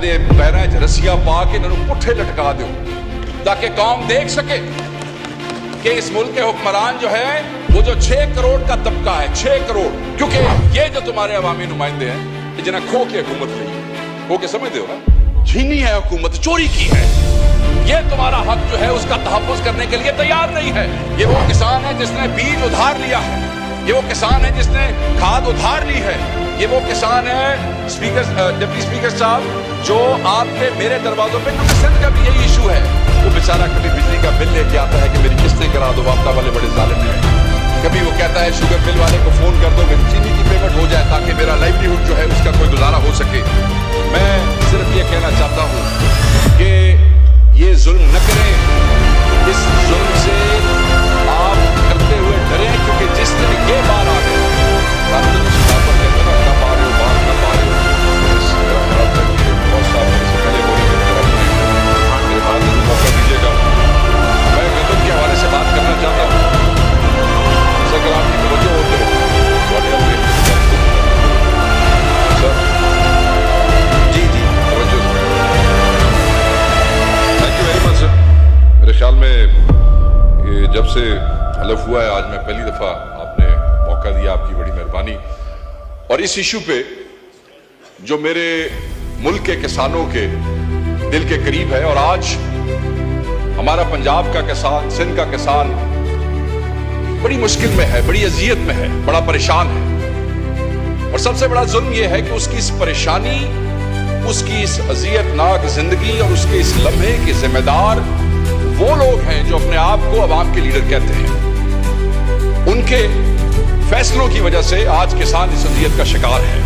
दे पैरों च रस्सियां पा के इन्होंने पुट्ठे लटका दो ताकि कौम देख सके कि इस मुल्क के हुक्मरान जो है वो जो 6 करोड़ का तबका है, 6 करोड़, क्योंकि ये जो तुम्हारे अवामी नुमाइंदे हैं जिन्हें खो के हुकूमत ली, खो के समझते हो ना, छीनी है हुकूमत, चोरी की है, ये तुम्हारा हक जो है उसका तहफ़्फ़ुज़ करने के लिए तैयार नहीं है। ये वो किसान है जिसने बीज उधार लिया है, ये वो किसान है जिसने खाद उधार ली है, ये वो किसान है डिप्टी स्पीकर साहब जो आपके मेरे दरवाजों पे, क्योंकि सिंध का भी यही इशू है, वो बेचारा कभी बिजली का बिल लेके आता है कि मेरी किस्तें करा दो, वापता वाले बड़े जालिम हैं। कभी वो कहता है शुगर बिल वाले को फोन कर दो मेरी चीनी की पेमेंट हो जाए ताकि मेरा लाइवलीहुड जो है उसका कोई गुजारा हो सके। मैं सिर्फ ये कहना चाहता हूँ कि ये जुल्म न करें, इस जुल्म से आप करते हुए डरें, क्योंकि जिस तरह ये बार आ गए मौका दीजिएगा। मैं गंदम के हवाले से बात करना चाहता हूँ, अगर आपकी तवज्जो हो तो सर जी तवज्जो। Thank you very much sir. मेरे ख्याल में ये जब से हलफ हुआ है आज मैं पहली दफा आपने मौका दिया, आपकी बड़ी मेहरबानी। और इस इशू पे जो मेरे मुल्क के किसानों के दिल के करीब है, और आज हमारा पंजाब का किसान, सिंध का किसान बड़ी मुश्किल में है, बड़ी अजियत में है, बड़ा परेशान है, और सबसे बड़ा जुल्म यह है कि उसकी इस परेशानी, उसकी इस अजियतनाक जिंदगी और उसके इस लम्हे के जिम्मेदार वो लोग हैं जो अपने आप को अवाम के लीडर कहते हैं। उनके फैसलों की वजह से आज किसान इस अजियत का शिकार है,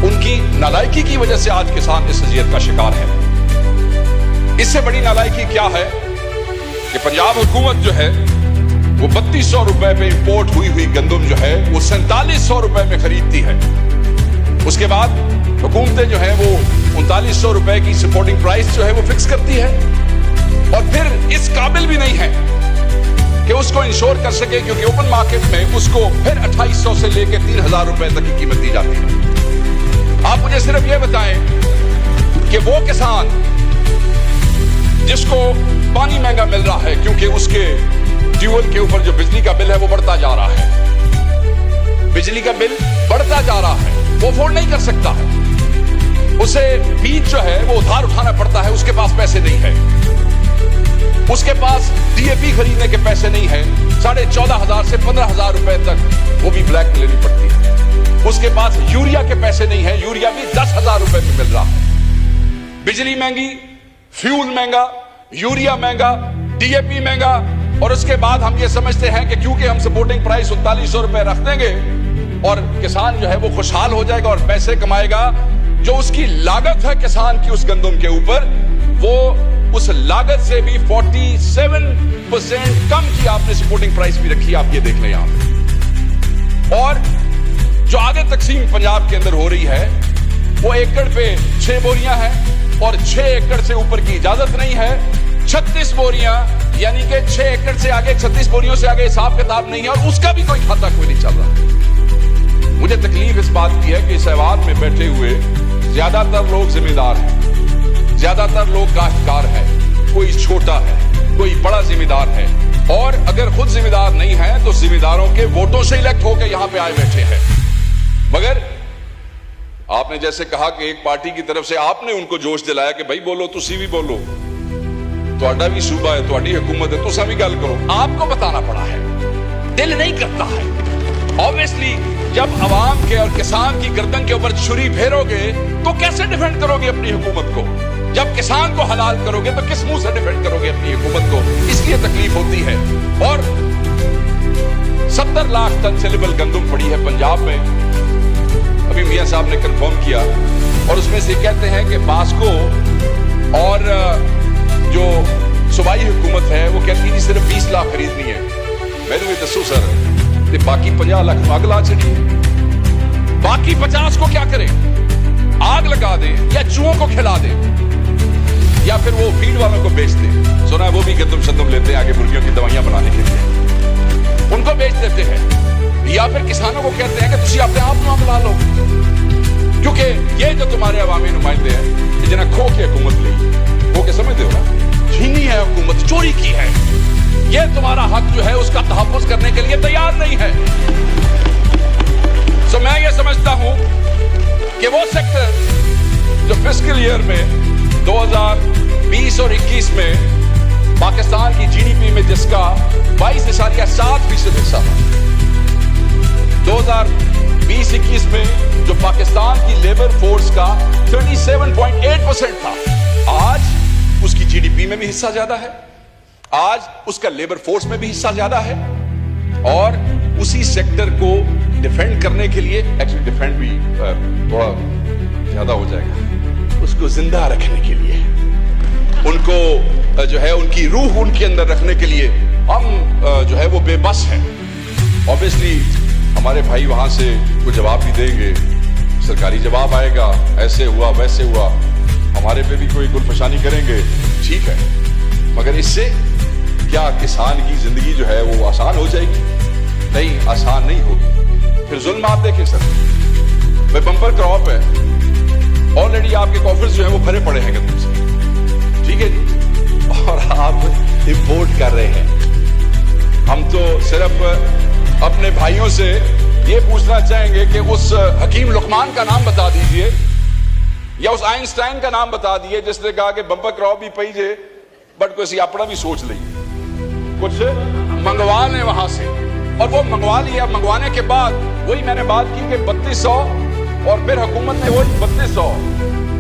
उनकी नालायकी की वजह से आज किसान इस अजियत का शिकार है। इससे बड़ी नालायकी क्या है कि पंजाब हुकूमत जो है वो 3200 रुपए पे इंपोर्ट हुई गंदम जो है वो 4700 रुपए में खरीदती है। उसके बाद हुकूमतें जो है वो 3900 रुपए की सपोर्टिंग प्राइस जो है वो फिक्स करती है, और फिर इस काबिल भी नहीं है कि उसको इंश्योर कर सके, क्योंकि ओपन मार्केट में उसको फिर 2800 से लेकर 3000 रुपए तक की कीमत दी जाती है। आप मुझे सिर्फ ये बताएं कि वो किसान जिसको पानी महंगा मिल रहा है क्योंकि उसके ट्यूबवेल के ऊपर जो बिजली का बिल है वो बढ़ता जा रहा है, बिजली का बिल बढ़ता जा रहा है, वो अफोर्ड नहीं कर सकता है, उसे बीज जो है वो उधार उठाना पड़ता है, उसके पास पैसे नहीं है, उसके पास डीएपी खरीदने के पैसे नहीं है, 14,500 से 15,000 रुपए तक वो भी ब्लैक में लेनी पड़ती है, उसके पास यूरिया के पैसे नहीं है, यूरिया भी 10,000 रुपए में मिल रहा है। बिजली महंगी, फ्यूल महंगा, यूरिया महंगा, डीएपी महंगा, और उसके बाद हम ये समझते हैं कि क्योंकि हम सपोर्टिंग प्राइस 3900 रुपए रख देंगे और किसान जो है वो खुशहाल हो जाएगा और पैसे कमाएगा, जो उसकी लागत है किसान की उस गंदम के ऊपर, वो उस लागत से भी 47% कम की आपने सपोर्टिंग प्राइस भी रखी, आप ये देख लें यहां पे। और जो आगे तकसीम पंजाब के अंदर हो रही है वो एकड़ पे 6 बोरियां हैं, और 6 एकड़ से ऊपर की इजाजत नहीं है। 36 बोरियां, यानी कि 6 एकड़ से आगे, 36 बोरियों से आगे हिसाब किताब नहीं है, और उसका भी कोई खाता कोई नहीं चल रहा। मुझे तकलीफ इस बात की है कि इस ऐवान में बैठे हुए ज्यादातर लोग जिम्मेदार हैं, ज्यादातर लोग काश्तकार हैं, कोई छोटा है, कोई बड़ा जिम्मेदार है, और अगर खुद जिम्मेदार नहीं है तो जिम्मेदारों के वोटों से इलेक्ट होकर यहां पे आए बैठे हैं। मगर आपने जैसे कहा कि एक पार्टी की तरफ से आपने उनको जोश दिलाया कि भाई बोलो, तुसी भी बोलो, तुहाडा भी सूबा है, तुहाडी हुकूमत है, तुसा भी गल करो। आपको बताना पड़ा है, दिल नहीं करता है। ऑब्वियसली जब अवाम के और किसान की गर्दन के ऊपर छुरी फेरोगे तो कैसे डिफेंड करोगे अपनी हुकूमत को? जब किसान को हलाल करोगे तो किस मुंह से डिफेंड करोगे अपनी हुकूमत को? इसलिए तकलीफ होती है। और 70 लाख टन सेलेबल गंदम पड़ी है पंजाब में, अभी मियां साहब ने कंफर्म किया, और उसमें से कहते हैं कि बास्को और जो सूबाई हुकूमत है वो कहती है सिर्फ 20 लाख खरीदनी है। मैंने भी दसो सर, तो बाकी 50 लाख आग ला चढ़ी, बाकी 50 को क्या करें? आग लगा दे, या चूहों को खिला दे, या फिर वो फीड वालों को बेच दे। सुना है वो भी गंदम शंदम लेते हैं आगे मुर्गियों की दवाइयां बनाने के लिए, उनको बेच देते हैं, या फिर किसानों को कहते हैं कि तुसी अपने आप नाम ला लो, क्योंकि ये जो तुम्हारे अवामी नुमाइंदे हैं जिन्हें खो की हुकूमत ली, वो क्या समझते हो ना, छीनी है हुकूमत, चोरी की है, ये तुम्हारा हक जो है उसका तहफ्फुज करने के लिए तैयार नहीं है। तो मैं ये समझता हूं कि वो सेक्टर जो फिस्कल ईयर में 2020 और 21 में पाकिस्तान की जीडीपी में जिसका 22.7% हिस्सा था, 2020-21 में जो पाकिस्तान की लेबर फोर्स का 37.8% था, आज उसकी जीडीपी में भी हिस्सा ज्यादा है, आज उसका लेबर फोर्स में भी हिस्सा ज्यादा है। और उसी सेक्टर को डिफेंड करने के लिए, एक्चुअली डिफेंड भी थोड़ा ज्यादा हो जाएगा, उसको जिंदा रखने के लिए, उनको जो है उनकी रूह उनके अंदर रखने के लिए हम जो है वो बेबस हैं। ऑब्वियसली हमारे भाई वहां से कुछ जवाब भी देंगे, सरकारी जवाब आएगा, ऐसे हुआ वैसे हुआ, हमारे पे भी कोई गुलफशानी करेंगे, ठीक है, मगर इससे क्या किसान की जिंदगी जो है वो आसान हो जाएगी? नहीं, आसान नहीं होगी। फिर जुल्म आप देखें सर, भाई बम्पर क्रॉप है, ऑलरेडी आपके कॉफर्स जो है वो भरे पड़े हैं गंदम से, ठीक है जी, और आप इंपोर्ट कर रहे हैं। हम तो सिर्फ अपने भाइयों से ये पूछना चाहेंगे कि उस हकीम लुकमान का नाम बता दीजिए, या उस आइंस्टाइन का नाम बता दीजिए जिसने कहा कि बंपर क्रॉप भी पई जे बट कोई अपना भी सोच ली, कुछ मंगवा लें वहां से, और वो मंगवा लिया। मंगवाने के बाद वही मैंने बात की कि 3200, और फिर हुकूमत ने वही 3200,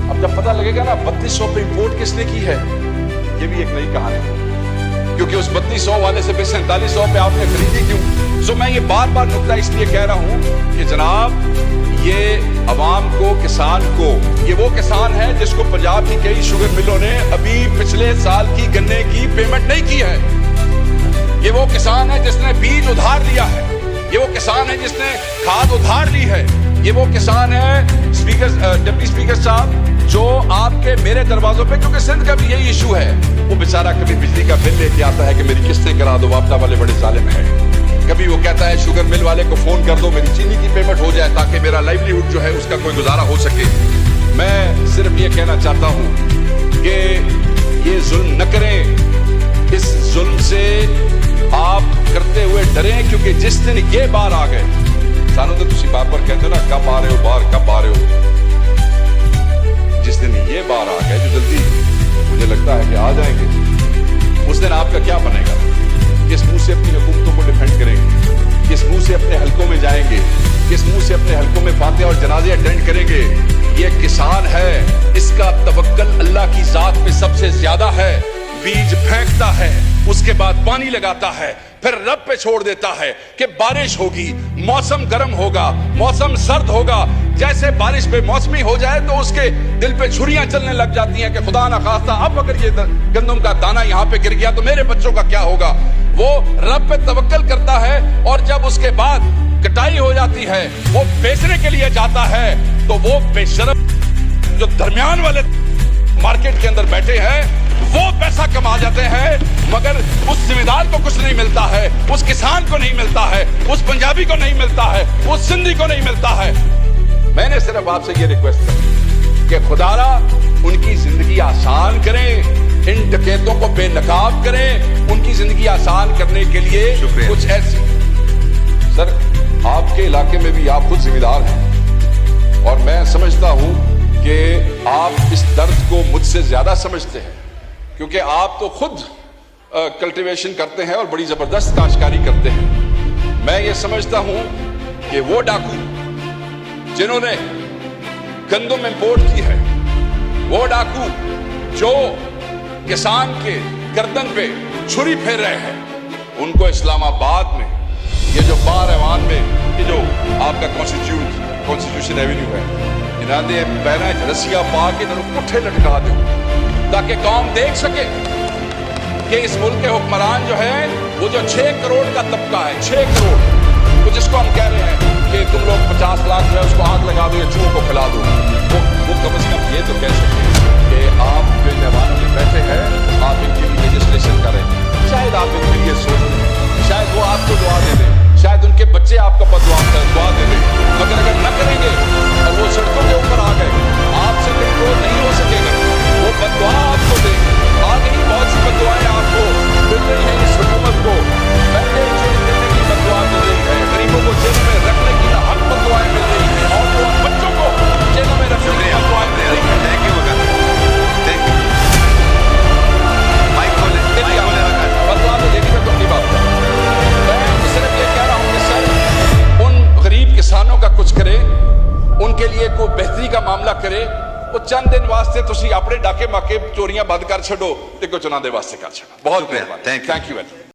अब जब पता लगेगा ना 3200 पे इंपोर्ट किसने की है, ये भी एक नई कहानी, क्योंकि उस 3200 वाले से फिर 4700 पे आपने खरीदी क्यों? सो मैं ये बार बार नुकता इसलिए कह रहा हूं कि जनाब, ये अवाम को, किसान को, ये वो किसान है जिसको पंजाब की कई शुगर मिलों ने अभी पिछले साल की गन्ने की पेमेंट नहीं की है। ये वो किसान है जिसने बीज उधार लिया है, ये वो किसान है जिसने खाद उधार ली है, ये वो किसान है डिप्टी स्पीकर साहब जो आपके मेरे दरवाजों पे, क्योंकि सिंध का भी यही इशू है, वो बेचारा कभी बिजली का बिल लेके आता है कि मेरी किस्तें करा दो, वापदा वाले बड़े जालिम हैं। कभी वो कहता है शुगर मिल वाले को फोन कर दो, मेरी चीनी की पेमेंट हो जाए ताकि मेरा लाइवलीहुड जो है उसका कोई गुजारा हो सके। मैं सिर्फ ये कहना चाहता हूं कि ये जुल्म न करें, इस जुल्म से आप करते हुए डरें, क्योंकि जिस दिन ये बार आ गए, सानू तो तुसी बार बार कहते हो ना कब आ रहे हो बाहर, कब आ रहे हो, जिस दिन ये बार आ गए, जो जल्दी मुझे लगता है कि आ जाएंगे, उस दिन आपका क्या बनेगा? किस मुंह से अपनी हुकूमतों को डिफेंड करेंगे, किस मुंह से अपने हलकों में जाएंगे, किस मुंह से अपने हलकों में फातिहा और जनाजे अटेंड करेंगे? ये किसान है, इसका तवक्कल अल्लाह की जात पे सबसे ज्यादा है। बीज फेंकता है, उसके बाद पानी लगाता है, फिर रब पे छोड़ देता है कि बारिश होगी, मौसम गर्म होगा, मौसम सर्द होगा। जैसे बारिश बेमौसमी हो जाए तो उसके दिल पे छुरियां चलने लग जाती हैं कि खुदा ना खास्ता अब अगर ये गंदम का दाना यहाँ पे गिर गया तो मेरे बच्चों का क्या होगा। वो रब पे तवक्कल करता है, और जब उसके बाद कटाई हो जाती है, वो बेचने के लिए जाता है, तो वो बेशरम जो दरमियान वाले मार्केट के अंदर बैठे हैं वो पैसा कमा जाते हैं, मगर उस जिम्मेदार को कुछ नहीं मिलता है, उस किसान को नहीं मिलता है, उस पंजाबी को नहीं मिलता है, उस सिंधी को नहीं मिलता है। मैंने सिर्फ आपसे ये रिक्वेस्ट की कि खुदारा उनकी जिंदगी आसान करें, इन डकैतों को बेनकाब करें, उनकी जिंदगी आसान करने के लिए कुछ ऐसी। सर, आपके इलाके में भी आप खुद जिम्मेदार हैं, और मैं समझता हूं कि आप इस दर्द को मुझसे ज्यादा समझते हैं, क्योंकि आप तो खुद कल्टीवेशन करते हैं और बड़ी जबरदस्त काश्तकारी करते हैं। मैं ये समझता हूं कि वो डाकू जिन्होंने गंदम इंपोर्ट की है, वो डाकू जो किसान के गर्दन पे छुरी फेर रहे हैं, उनको इस्लामाबाद में ये जो बार ऐवान में ये जो आपका कॉन्स्टिट्यूशन एवेन्यू है, इन्होंने पैर रस्सियां पा के पुट्ठे लटका दो, ताकि कौम देख सके कि इस मुल्क के हुक्मरान जो है वो जो 6 करोड़ का तबका है, 6 करोड़, तो जिसको हम कह रहे हैं कि तुम लोग 50 लाख जो है उसको आग लगा दो या चूहों को खिला दो, वो कम से कम ये तो कह सके कि आप जो जवानों में बैठे हैं आप इनके लिए रजिस्ट्रेशन करें, शायद आप इनके लिए सोच लें, शायद वो आपको दुआ दे दें, शायद उनके बच्चे आपको दुआ दे दें, मगर अगर न करेंगे और वो सड़कों के ऊपर आ गए, आपसे कंट्रोल नहीं हो सकेगा। वो के लिए कोई बेहतरी का मामला करे, वो चंद दिन वास्ते तुसी अपने डाके माके चोरियां बंद कर छो, तो कुछ उन्होंने वास्ते कर छो। बहुत मेहरबानी, थैंक यू।